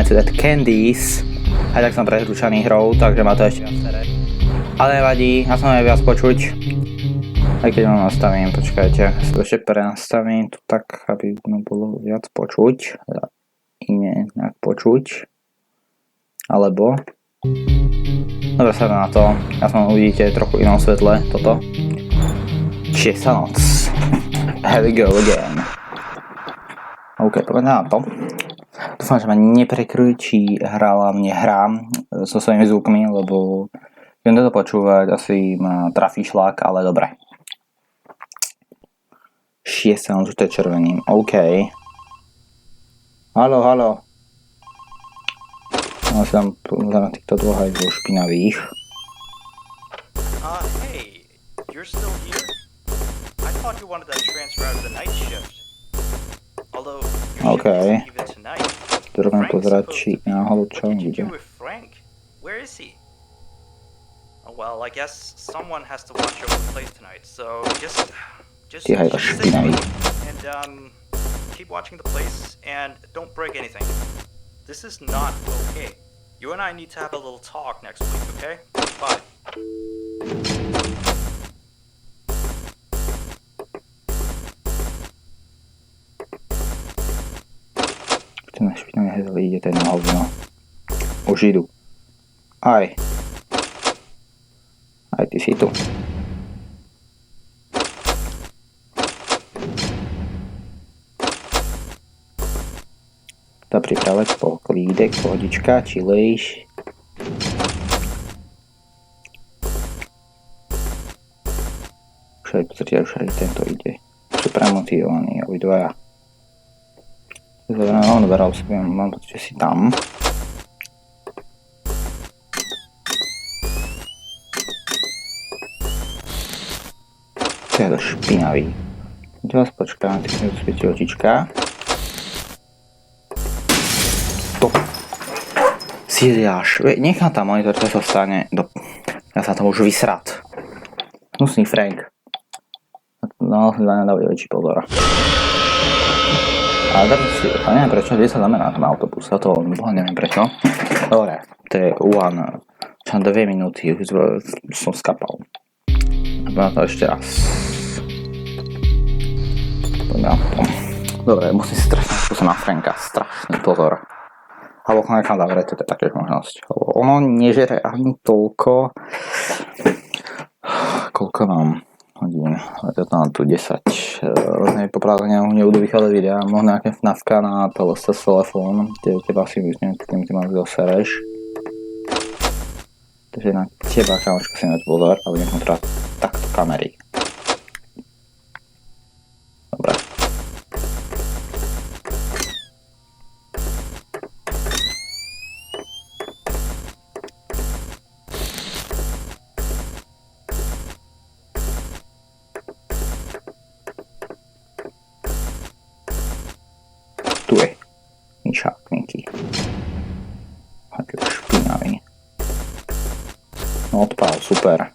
Night to Dead Candies. Aj tak som prezručaný hrou, takže ma to ešte viac sere. Ale nevadí, ja som aj viac počuť. Aj keď ho nastavím, počkajte, ja sa to ešte prenastavím tu tak, aby bolo viac počuť. Iné nejak počuť. Alebo... Dobre, sa na to. Ja som uvidíte trochu inom svetle toto. Šiesta noc. Here we go again. OK, poďme na to. Dúfam, že ma neprekrúči hlavne hra so svojimi zvukmi, lebo keď to počúvať, asi ma trafí šlak, ale dobre. 6 už to je červeným. OK. Haló. No si tam na týchto dvoch aj zo špinavých. Hey, you're still here? I thought you wanted that transfer out of the night shift. Although your shift isn't even tonight. Drobne pozerať, či náhodou čo What did you bude. do with Frank? Where is he? Oh, well, I guess someone has to watch over the place tonight, so just Ty aj stay špinavý. and keep watching the place and don't break anything. This is not okay. You and I need to have a little talk next week, okay? Bye. Ten špinavý hezl ide, ten na hovno. Už idú. Aj ty si tu. Tá pripravať poklídek, pohodička, chilejš. Už aj tento ide. Sú premotivovaní obidvaja. Beral si, mám pocit, že si tam. To je to špinavý. Kde vás počká, ty si svieti očička. To. Siliaš, nechám tam monitor, čo sa stane. Ja sa tam už vysrať. Hnusný Frank. No, nedávaj väčší pozor. Ale neviem prečo, kde sa dáme na tom autobuse, to neviem prečo. Dobre, to je one, čo 2 minúty už som skapal. Poďme na to ešte raz. Poďme na to. Dobre, musím si strašne skúsiť na Franka, strašný pozor. Alebo ho nechám zavrieť, to je takéž možnosť. Ono nežere ani toľko. Koľko mám hodín? Je to tu 10. Roznej popravdania nebudú vychádzať videa, možno nejaké FNAFka na telefón, teba si myslím, tým ty máš dosereš. Takže na teba, kamočko, si dať pozor, aby nechom trať takto kamery. Dobre. Tu je myšákniky. Taký špinavý. No odpál, super.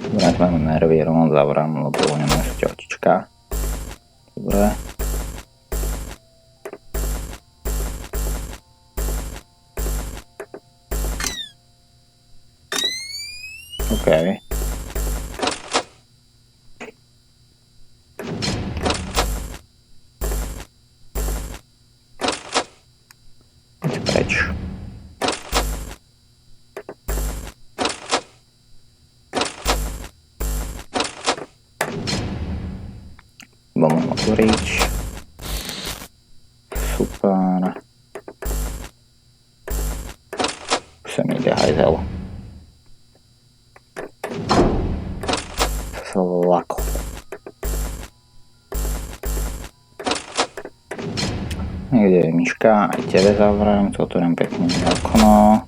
Dobre, máme nervy, rovno zavrám, lebo nemáme ešte očička. Dobre. OK. Preč. Môžem otvoriť. Super. Už sa mi ide hajzel. Slako. Niekde je myška, aj tebe zavriem, to otvorím pekne okno.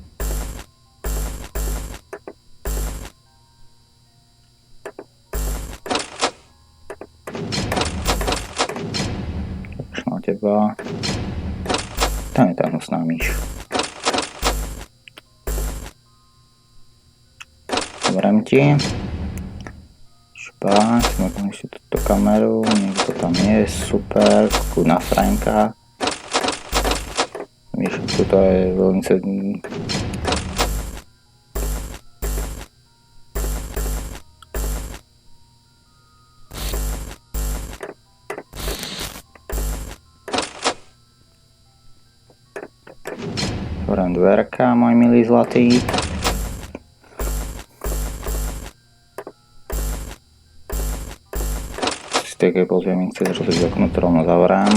Už na teba. Tam je tá hnusná myš. Zavriem ti. Tak, sme ešte túto kameru, niekto tam je, super, kľudná Franka. Víš, toto je veľmi otvorím dverka, môj milý zlatý. Z tej pozviem, chce zrobiť okno, to rovno zavorám.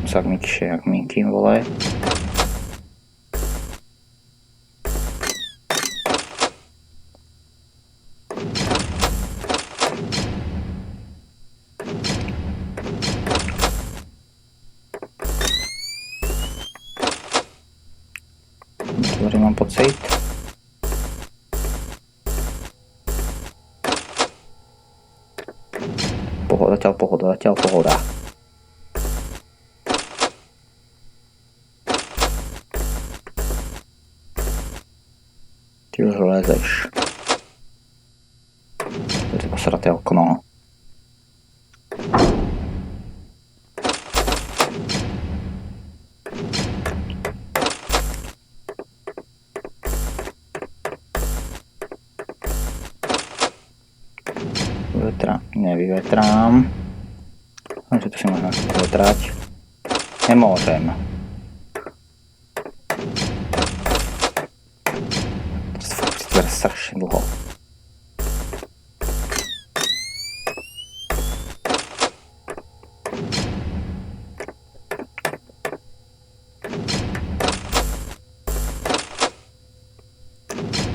Sak Mikše, jak Miky, vole. Otvorím, mám pocit. Zatiaľ pohoda. Ty už lezeš. To je posraté okno. Nevyvetrám. Takže to si môžem vyvetrať. Nemôžem. To je strašne dlho.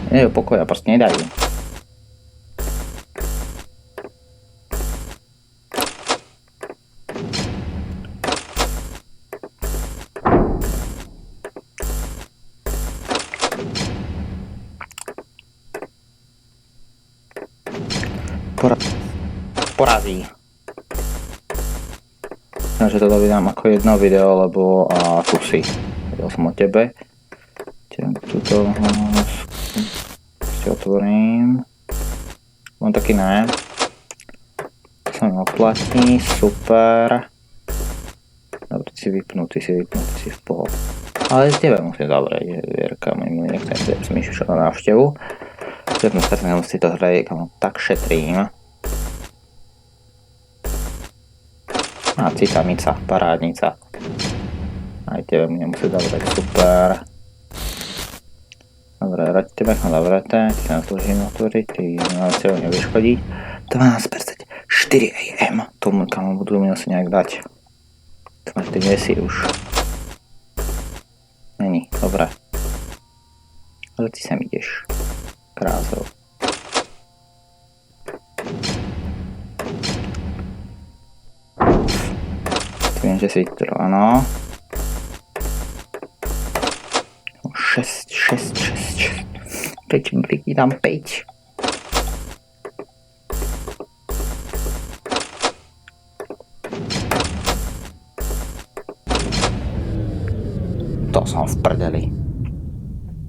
Nedajú pokoja, proste nedajú. Porazí. Takže toto vydám ako jedno video, lebo kusy. Vedel som o tebe. Tuto ešte otvorím. Mám taký ne. To sa mi oplatí, super. Dobre, ty si vypnutý, si v pohode. Ale z tebe musím zavrieť, Vierka, môj nechcem smíšiť na návštevu. Všetno sa nemusí to hrať, kam tak šetrím. A citamica, parádnica. Aj tebe mi nemusí zavrieť, super. Dobre, rať tebe nechám zavreté, ty sa naslúžim otvoriť, ty nám sa ho nevyškodiť. 12%, 4 AM, tomu kam budú mi asi nejak dať. To máš ty si už. Není, dobré. Ale ty sem ideš. Krásou. Viem, že si to, áno. 6. 5 bliky, dám 5. To som v prdeli.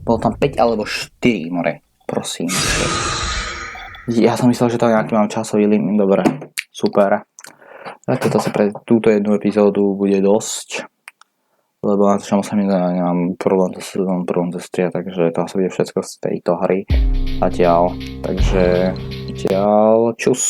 Bolo tam 5 alebo 4, more. Prosím. Ja som myslel, že to nejaký mám časový limit. Dobre, super. Tak toto sa pre túto jednu epizódu bude dosť. Lebo na to, čo sa mi nemám problém to striať, takže to asi bude všetko z tejto hry. Zatiaľ. Takže čus.